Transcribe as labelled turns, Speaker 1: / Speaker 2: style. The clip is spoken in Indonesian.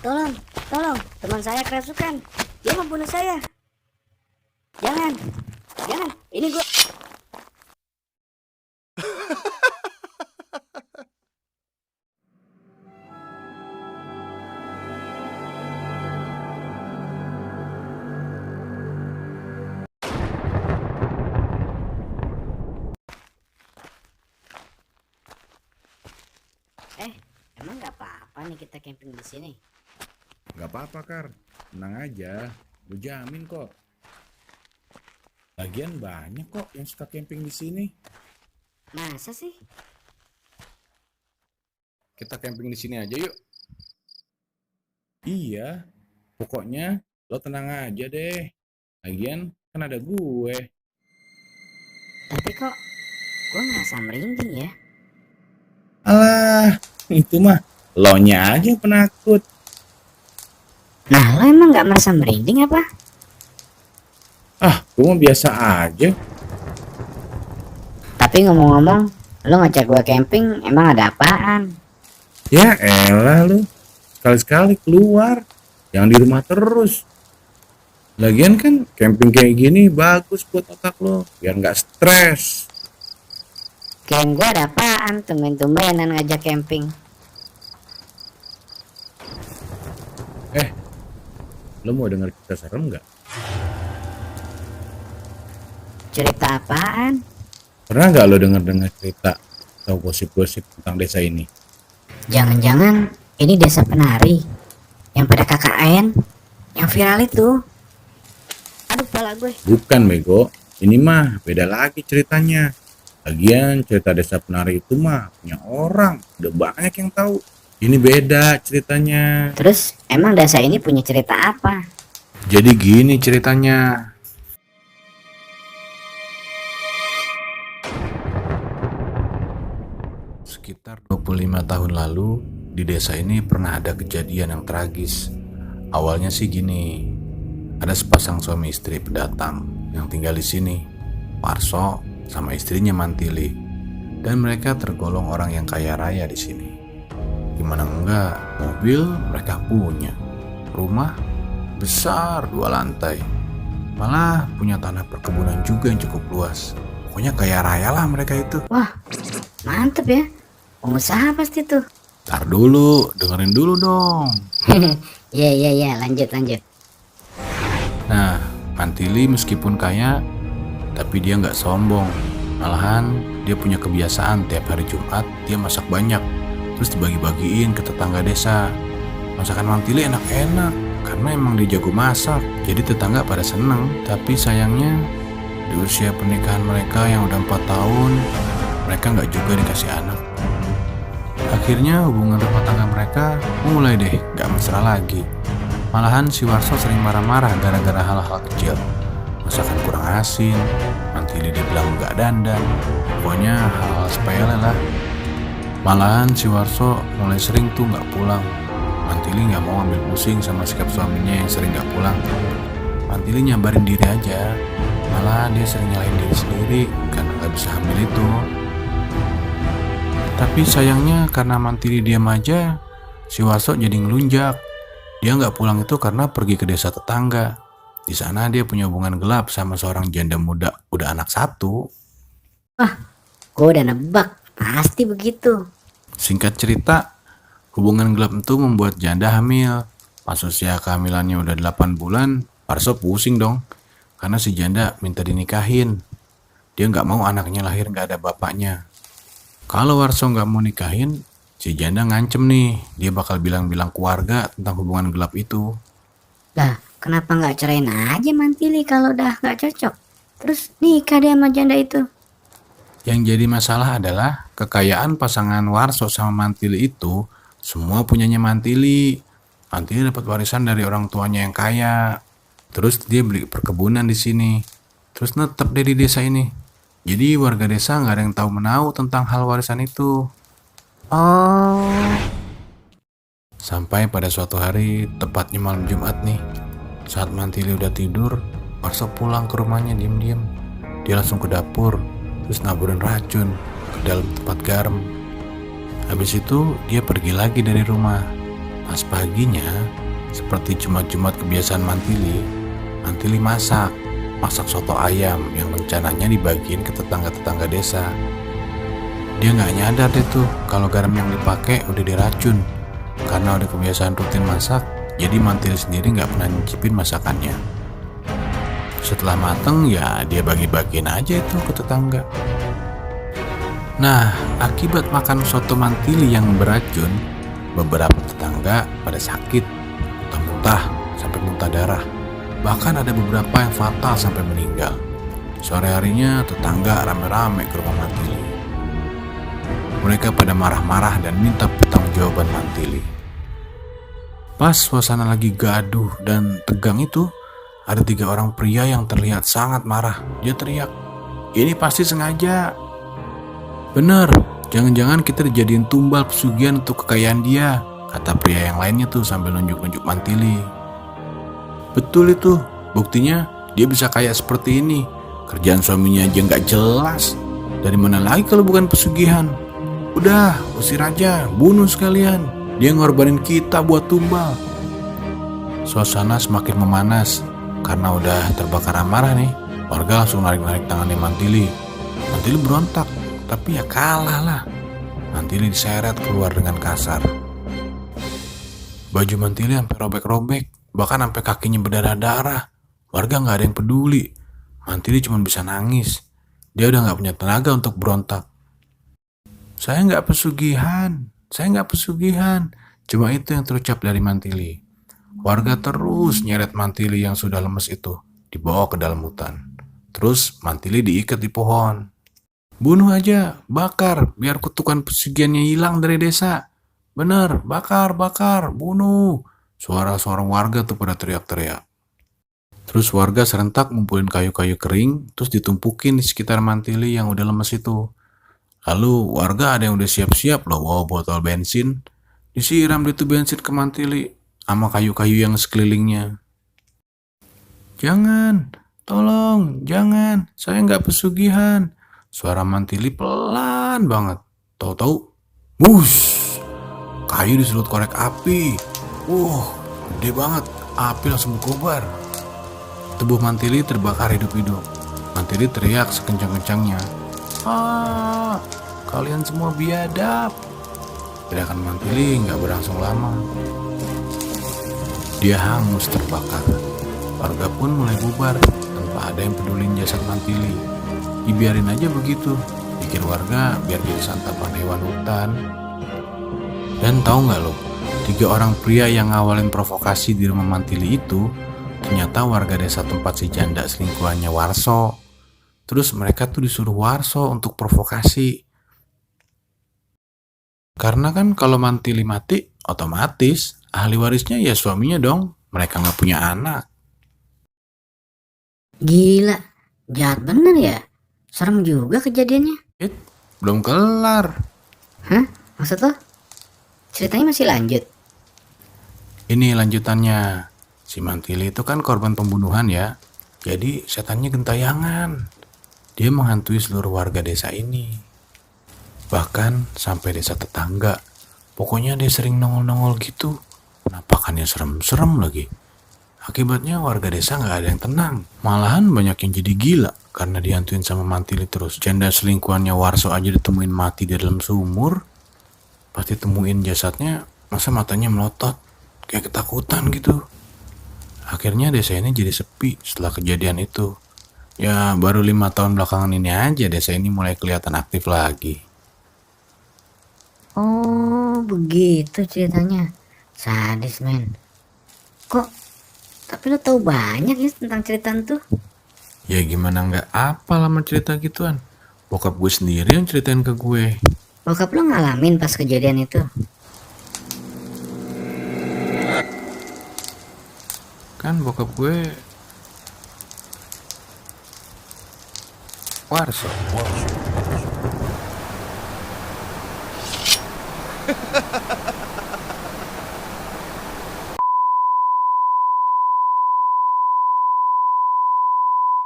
Speaker 1: Tolong, tolong, teman saya kerasukan. Dia membunuh saya. Jangan, jangan, ini gue. Emang nggak apa-apa nih kita camping di sini?
Speaker 2: Gak apa-apa, Kar. Tenang aja. Gue jamin kok. Lagian banyak kok yang suka camping di sini.
Speaker 1: Masa sih?
Speaker 2: Kita camping di sini aja yuk. Iya. Pokoknya lo tenang aja deh. Lagian kan ada gue.
Speaker 1: Tapi kok gue ngerasa merinding ya?
Speaker 2: Alah, itu mah lo-nya aja yang penakut.
Speaker 1: Nah, lo emang nggak merasa merinding apa?
Speaker 2: Ah, gue mah biasa aja.
Speaker 1: Tapi ngomong-ngomong, lo ngajak gue camping emang ada apaan?
Speaker 2: Ya elah lu. Sekali-sekali keluar. Jangan di rumah terus. Lagian kan camping kayak gini bagus buat otak lo. Biar nggak stres.
Speaker 1: Kirain gue ada apaan, tumben-tumbenan ngajak camping.
Speaker 2: Lo mau denger cerita serem nggak?
Speaker 1: Cerita apaan?
Speaker 2: Pernah nggak lo denger cerita atau gosip-gosip tentang desa ini?
Speaker 1: Jangan-jangan ini desa penari yang pada KKN yang viral itu. Aduh, pala gue.
Speaker 2: Bukan, bego. Ini mah beda lagi ceritanya. Lagian cerita desa penari itu mah punya orang. Udah banyak yang tahu. Ini beda ceritanya.
Speaker 1: Terus emang desa ini punya cerita apa?
Speaker 2: Jadi gini ceritanya. Sekitar 25 tahun lalu, di desa ini pernah ada kejadian yang tragis. Awalnya sih gini, ada sepasang suami istri pendatang yang tinggal di sini, Parso sama istrinya Mantili, dan mereka tergolong orang yang kaya raya di sini. Gimana enggak, mobil mereka punya, rumah besar 2 lantai, malah punya tanah perkebunan juga yang cukup luas. Pokoknya kaya raya lah mereka itu.
Speaker 1: Wah, mantep ya. Pengusaha pasti tuh.
Speaker 2: Ntar dulu, dengerin dulu dong.
Speaker 1: Iya, lanjut.
Speaker 2: Nah, Mantili meskipun kaya, tapi dia nggak sombong. Malahan dia punya kebiasaan tiap hari Jumat dia masak banyak, terus dibagi-bagiin ke tetangga desa. Masakan Mantili enak-enak, karena emang dia jago masak. Jadi tetangga pada seneng. Tapi sayangnya di usia pernikahan mereka yang udah 4 tahun, mereka nggak juga dikasih anak. Akhirnya hubungan rumah tangga mereka mulai deh gak mesra lagi. Malahan si Warso sering marah-marah gara-gara hal-hal kecil. Masakan kurang asin, Mantili dibilang gak dandan, pokoknya hal-hal sepele lah. Malahan si Warso mulai sering tuh gak pulang. Mantili gak mau ambil pusing sama sikap suaminya yang sering gak pulang. Mantili nyabarin diri aja, malah dia sering nyalahin diri sendiri karena gak bisa hamil itu. Tapi sayangnya karena Mantili diam aja, si Warso jadi ngelunjak. Dia nggak pulang itu karena pergi ke desa tetangga. Di sana dia punya hubungan gelap sama seorang janda muda, udah anak 1.
Speaker 1: Gue udah nebak, pasti begitu.
Speaker 2: Singkat cerita, hubungan gelap itu membuat janda hamil. Pas usia kehamilannya udah 8 bulan, Warso pusing dong. Karena si janda minta dinikahin. Dia nggak mau anaknya lahir nggak ada bapaknya. Kalau Warso nggak mau nikahin, si janda ngancem nih, dia bakal bilang-bilang ke warga tentang hubungan gelap itu.
Speaker 1: Lah, kenapa nggak cerain aja Mantili kalau udah nggak cocok? Terus nikah dia sama janda itu.
Speaker 2: Yang jadi masalah adalah kekayaan pasangan Warso sama Mantili itu semua punyanya Mantili. Mantili dapat warisan dari orang tuanya yang kaya. Terus dia beli perkebunan di sini. Terus netep deh di desa ini. Jadi warga desa nggak ada yang tahu menahu tentang hal warisan itu.
Speaker 1: Oh,
Speaker 2: Sampai pada suatu hari, tepatnya malam Jumat nih, saat Mantili udah tidur, Warso pulang ke rumahnya diam-diam. Dia langsung ke dapur, terus naburin racun ke dalam tempat garam. Habis itu dia pergi lagi dari rumah. Pas paginya, seperti Jumat-Jumat kebiasaan Mantili masak soto ayam yang rencananya dibagiin ke tetangga-tetangga desa. Dia nggak nyadar deh tuh kalau garam yang dipakai udah diracun. Karena udah kebiasaan rutin masak, jadi Mantili sendiri nggak pernah nyicipin masakannya. Setelah mateng ya dia bagi-bagiin aja itu ke tetangga. Nah, akibat makan soto Mantili yang beracun, beberapa tetangga pada sakit, muntah-muntah sampai muntah darah. Bahkan ada beberapa yang fatal sampai meninggal. Sore harinya tetangga rame-rame ke rumah Mantili. Mereka pada marah-marah dan minta pertanggungjawaban Mantili. Pas suasana lagi gaduh dan tegang itu, ada 3 orang pria yang terlihat sangat marah. Dia teriak, "Ini pasti sengaja. Bener, jangan-jangan kita dijadiin tumbal pesugihan untuk kekayaan dia," kata pria yang lainnya tuh sambil nunjuk-nunjuk Mantili. Betul itu, buktinya dia bisa kaya seperti ini. Kerjaan suaminya aja nggak jelas. Dari mana lagi kalau bukan pesugihan? Udah, usir aja, bunuh sekalian. Dia ngorbanin kita buat tumbal. Suasana semakin memanas karena udah terbakar amarah nih. Warga langsung narik-narik tangannya Mantili. Mantili berontak, tapi ya kalah lah. Mantili diseret keluar dengan kasar. Baju Mantili sampai robek-robek, bahkan sampai kakinya berdarah-darah. Warga nggak ada yang peduli. Mantili cuma bisa nangis. Dia udah nggak punya tenaga untuk berontak. Saya nggak pesugihan. Cuma itu yang terucap dari Mantili. Warga terus nyeret Mantili yang sudah lemes itu, dibawa ke dalam hutan. Terus Mantili diikat di pohon. Bunuh aja, bakar, biar kutukan pesugihannya hilang dari desa. Bener, bakar, bunuh. Suara-suara warga tuh pada teriak-teriak. Terus warga serentak ngumpulin kayu-kayu kering, terus ditumpukin di sekitar Mantili yang udah lemes itu. Lalu warga ada yang udah siap-siap loh bawa botol bensin. Disiram itu bensin ke Mantili sama kayu-kayu yang sekelilingnya. "Jangan, tolong, jangan, saya nggak pesugihan." Suara Mantili pelan banget. Tahu-tahu, wush, kayu disulut korek api. Gede banget, api langsung berkobar. Tubuh Mantili terbakar hidup-hidup. Mantili teriak sekencang-kencangnya, "Ah, kalian semua biadab." Teriakan Mantili nggak berlangsung lama. Dia hangus terbakar. Warga pun mulai bubar tanpa ada yang pedulin jasad Mantili. Dibiarin aja begitu, pikir warga biar jadi santapan hewan hutan. Dan tahu nggak lo, 3 orang pria yang ngawalin provokasi di rumah Mantili itu ternyata warga desa tempat si janda selingkuhannya Warso. Terus mereka tuh disuruh Warso untuk provokasi. Karena kan kalau Mantili mati, otomatis ahli warisnya ya suaminya dong. Mereka nggak punya anak.
Speaker 1: Gila, jahat bener ya. Serem juga kejadiannya.
Speaker 2: Belum kelar.
Speaker 1: Hah? Maksud lo? Ceritanya masih lanjut?
Speaker 2: Ini lanjutannya. Si Mantili itu kan korban pembunuhan ya. Jadi setannya gentayangan. Dia menghantui seluruh warga desa ini. Bahkan sampai desa tetangga. Pokoknya dia sering nongol-nongol gitu. Penampakannya serem-serem lagi. Akibatnya warga desa gak ada yang tenang. Malahan banyak yang jadi gila karena dihantuin sama Mantili terus. Janda selingkuhannya Warso aja ditemuin mati di dalam sumur. Pas ditemuin jasadnya, masa matanya melotot. Kayak ketakutan gitu. Akhirnya desa ini jadi sepi setelah kejadian itu. Ya baru 5 tahun belakangan ini aja desa ini mulai kelihatan aktif lagi.
Speaker 1: Oh, begitu ceritanya. Sadis, men. Kok? Tapi lo tahu banyak ya tentang cerita itu.
Speaker 2: Ya gimana nggak apa lama cerita gituan. Bokap gue sendiri yang ceritain ke gue.
Speaker 1: Bokap lo ngalamin pas kejadian itu?
Speaker 2: Kan bokap gue Warso.